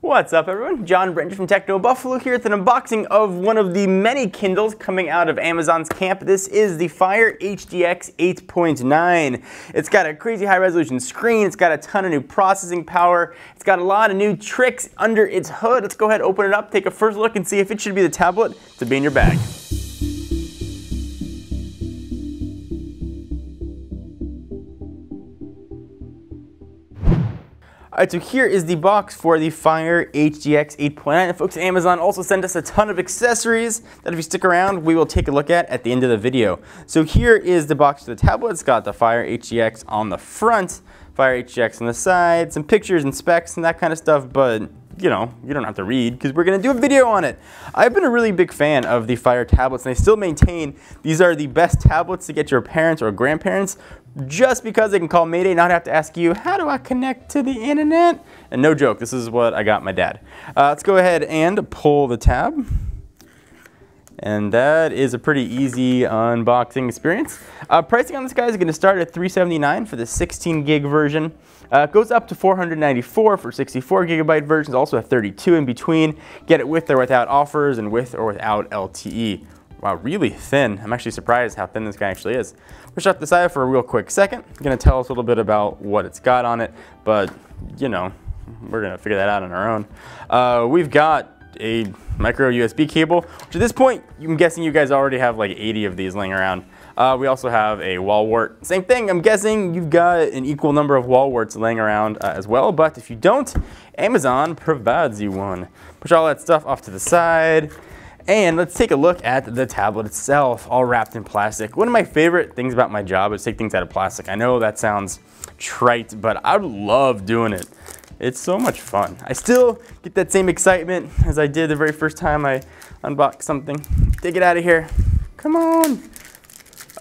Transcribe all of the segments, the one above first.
What's up everyone? John Brenton from Techno Buffalo here with an unboxing of one of the many Kindles coming out of Amazon's camp. This is the Fire HDX 8.9. It's got a crazy high resolution screen, it's got a ton of new processing power, it's got a lot of new tricks under its hood. Let's go ahead, open it up, take a first look and see if it should be the tablet to be in your bag. Alright, so here is the box for the Fire HDX 8.9. And folks at Amazon also sent us a ton of accessories that if you stick around, we will take a look at the end of the video. So here is the box for the tablet. It's got the Fire HDX on the front, Fire HDX on the side, some pictures and specs and that kind of stuff, but you know, you don't have to read because we're going to do a video on it. I've been a really big fan of the Fire tablets and I still maintain these are the best tablets to get your parents or grandparents just because they can call Mayday, not have to ask you, how do I connect to the internet? And no joke, this is what I got my dad. Let's go ahead and pull the tab. And that is a pretty easy unboxing experience. Pricing on this guy is going to start at $379 for the 16 gig version. It goes up to $494 for 64 gigabyte versions, also a 32 in between. Get it with or without offers and with or without LTE. Wow, really thin. I'm actually surprised how thin this guy actually is. We'll shut this aside for a real quick second. It's going to tell us a little bit about what it's got on it, but you know, we're going to figure that out on our own. We've got a micro USB cable, which at this point, I'm guessing you guys already have like 80 of these laying around. We also have a wall wart. Same thing, I'm guessing you've got an equal number of wall warts laying around as well, but if you don't, Amazon provides you one. Push all that stuff off to the side. And let's take a look at the tablet itself, all wrapped in plastic. One of my favorite things about my job is take things out of plastic. I know that sounds trite, but I love doing it. It's so much fun. I still get that same excitement as I did the very first time I unboxed something. Take it out of here. Come on.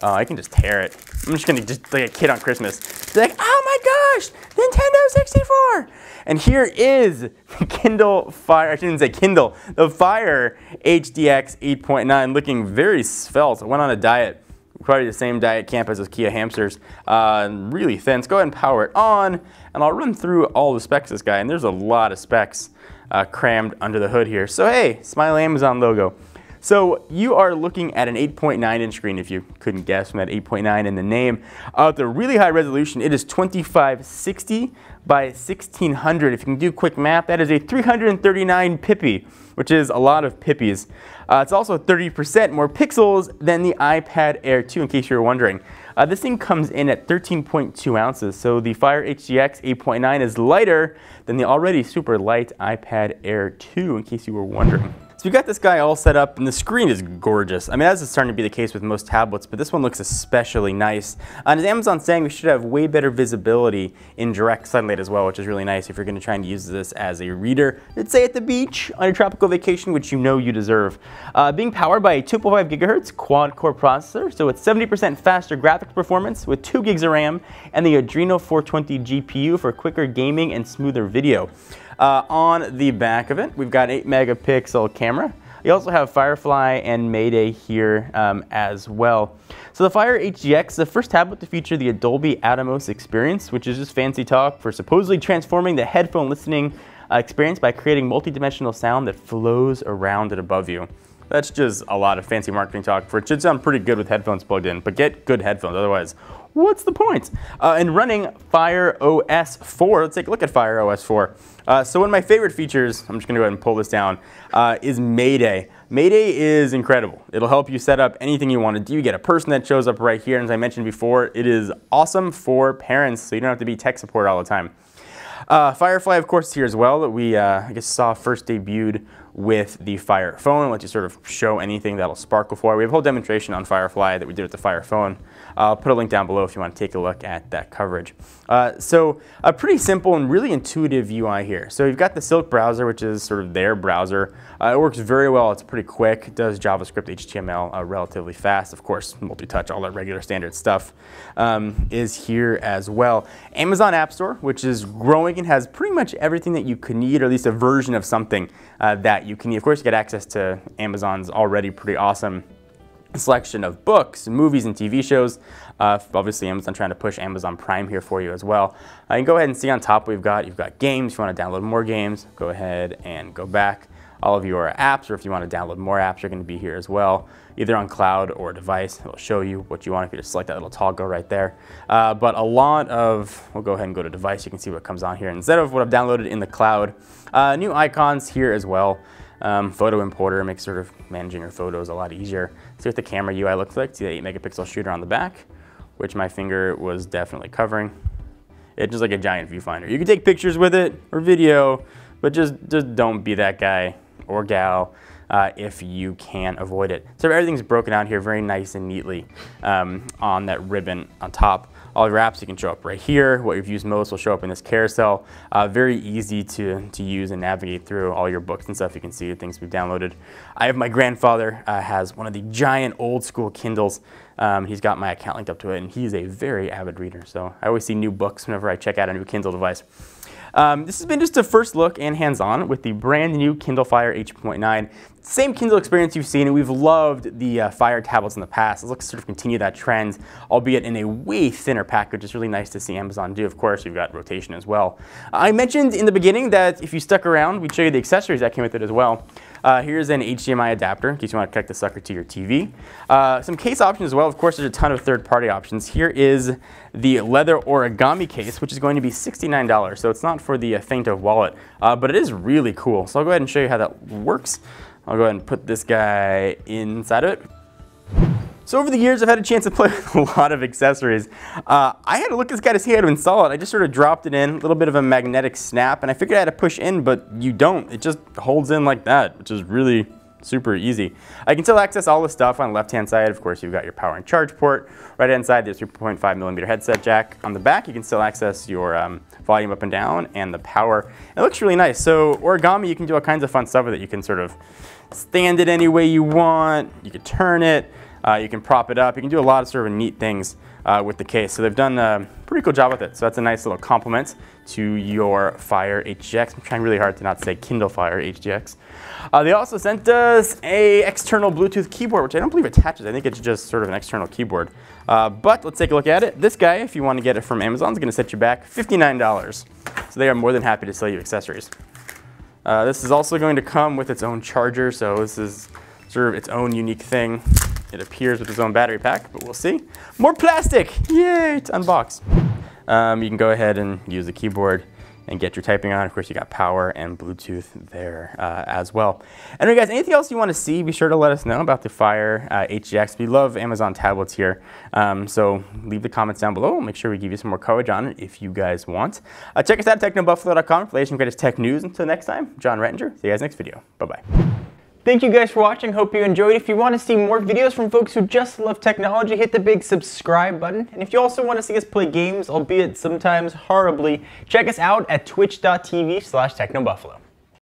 Oh, I can just tear it. I'm just gonna just like a kid on Christmas. Be like, oh my gosh, Nintendo 64! And here is the Kindle Fire, I shouldn't say Kindle, the Fire HDX 8.9, looking very svelte. I went on a diet, probably the same diet camp as those Kia hamsters, really thin. Let's go ahead and power it on, and I'll run through all the specs of this guy, and there's a lot of specs crammed under the hood here. So hey, smile Amazon logo. So you are looking at an 8.9 inch screen, if you couldn't guess from that 8.9 in the name. The really high resolution, it is 2560 by 1600. If you can do quick math, that is a 339 pippy, which is a lot of pippies. It's also 30% more pixels than the iPad Air 2, in case you were wondering. This thing comes in at 13.2 ounces, so the Fire HDX 8.9 is lighter than the already super light iPad Air 2, in case you were wondering. So we got this guy all set up and the screen is gorgeous. I mean, as is starting to be the case with most tablets, but this one looks especially nice. And as Amazon's saying, we should have way better visibility in direct sunlight as well, which is really nice if you're going to try and use this as a reader, let's say at the beach on a tropical vacation, which you know you deserve. Being powered by a 2.5 gigahertz quad-core processor, so it's 70% faster graphics performance with 2 gigs of RAM and the Adreno 420 GPU for quicker gaming and smoother video. On the back of it, we've got 8 megapixel camera. We also have Firefly and Mayday here as well. So the Fire HDX is the first tablet to feature the Dolby Atmos experience, which is just fancy talk for supposedly transforming the headphone listening experience by creating multi-dimensional sound that flows around and above you. That's just a lot of fancy marketing talk for it. Should sound pretty good with headphones plugged in, but get good headphones, otherwise what's the point? And running Fire OS 4, let's take a look at Fire OS 4. So one of my favorite features, I'm just going to go ahead and pull this down, is Mayday. Mayday is incredible. It'll help you set up anything you want to do. You get a person that shows up right here, and as I mentioned before, it is awesome for parents, so you don't have to be tech support all the time. Firefly, of course, is here as well, that we I guess saw first debuted with the Fire Phone. I'll let you sort of show anything that'll sparkle for. We have a whole demonstration on Firefly that we did with the Fire Phone. I'll put a link down below if you want to take a look at that coverage. So a pretty simple and really intuitive UI here. So you've got the Silk browser, which is sort of their browser. It works very well. It's pretty quick. It does JavaScript, HTML relatively fast. Of course, multi-touch, all that regular standard stuff is here as well. Amazon App Store, which is growing and has pretty much everything that you could need, or at least a version of something that you can need. Of course, you get access to Amazon's already pretty awesome selection of books, movies, and TV shows. Obviously, Amazon trying to push Amazon Prime here for you as well. You can go ahead and see on top you've got games. If you want to download more games, go ahead and go back. All of your apps, or if you want to download more apps, are going to be here as well, either on cloud or device. It'll show you what you want if you just select that little toggle right there. But a lot of, we'll go ahead and go to device. You can see what comes on here instead of what I've downloaded in the cloud. New icons here as well. Photo importer makes sort of managing your photos a lot easier. See what the camera UI looks like. See the 8 megapixel shooter on the back, which my finger was definitely covering. It's just like a giant viewfinder. You can take pictures with it or video, but just don't be that guy or gal if you can avoid it. So everything's broken out here very nice and neatly on that ribbon on top. All your apps you can show up right here. What you've used most will show up in this carousel. Very easy to use and navigate through all your books and stuff. You can see things we've downloaded. I have my grandfather has one of the giant old school Kindles. He's got my account linked up to it, and he's a very avid reader. So I always see new books whenever I check out a new Kindle device. This has been just a first look and hands-on with the brand new Kindle Fire H.9. Same Kindle experience you've seen, and we've loved the Fire tablets in the past. Let's sort of continue that trend, albeit in a way thinner package. It's really nice to see Amazon do. Of course, you've got rotation as well. I mentioned in the beginning that if you stuck around, we'd show you the accessories that came with it as well. Here's an HDMI adapter in case you want to connect the sucker to your TV. Some case options as well. Of course, there's a ton of third-party options. Here is the leather origami case, which is going to be $69. So it's not for the faint of wallet, but it is really cool. So I'll go ahead and show you how that works. I'll go ahead and put this guy inside of it. So over the years, I've had a chance to play with a lot of accessories. I had to look at this guy to see how to install it. I just sort of dropped it in, a little bit of a magnetic snap, and I figured I had to push in, but you don't. It just holds in like that, which is really super easy. I can still access all the stuff on the left-hand side. Of course, you've got your power and charge port. Right-hand side, there's your 3.5mm headset jack. On the back, you can still access your volume up and down and the power. It looks really nice. So origami, you can do all kinds of fun stuff with it. You can sort of stand it any way you want. You can turn it. You can prop it up. You can do a lot of sort of neat things with the case. So they've done a pretty cool job with it. So that's a nice little compliment to your Fire HDX. I'm trying really hard to not say Kindle Fire HDX. They also sent us a external Bluetooth keyboard, which I don't believe attaches. I think it's just sort of an external keyboard. But let's take a look at it. This guy, if you want to get it from Amazon, is going to set you back $59. So they are more than happy to sell you accessories. This is also going to come with its own charger. So this is sort of its own unique thing. It appears with its own battery pack, but we'll see. More plastic! Yay! To unbox. You can go ahead and use the keyboard and get your typing on. Of course, you got power and Bluetooth there as well. Anyway, guys, anything else you want to see, be sure to let us know about the Fire HDX. We love Amazon tablets here, so leave the comments down below. We'll make sure we give you some more coverage on it if you guys want. Check us out at technobuffalo.com for the latest and greatest tech news. Until next time, John Rettinger. See you guys next video. Bye-bye. Thank you guys for watching. Hope you enjoyed. If you want to see more videos from folks who just love technology, hit the big subscribe button. And if you also want to see us play games, albeit sometimes horribly, check us out at twitch.tv/technobuffalo.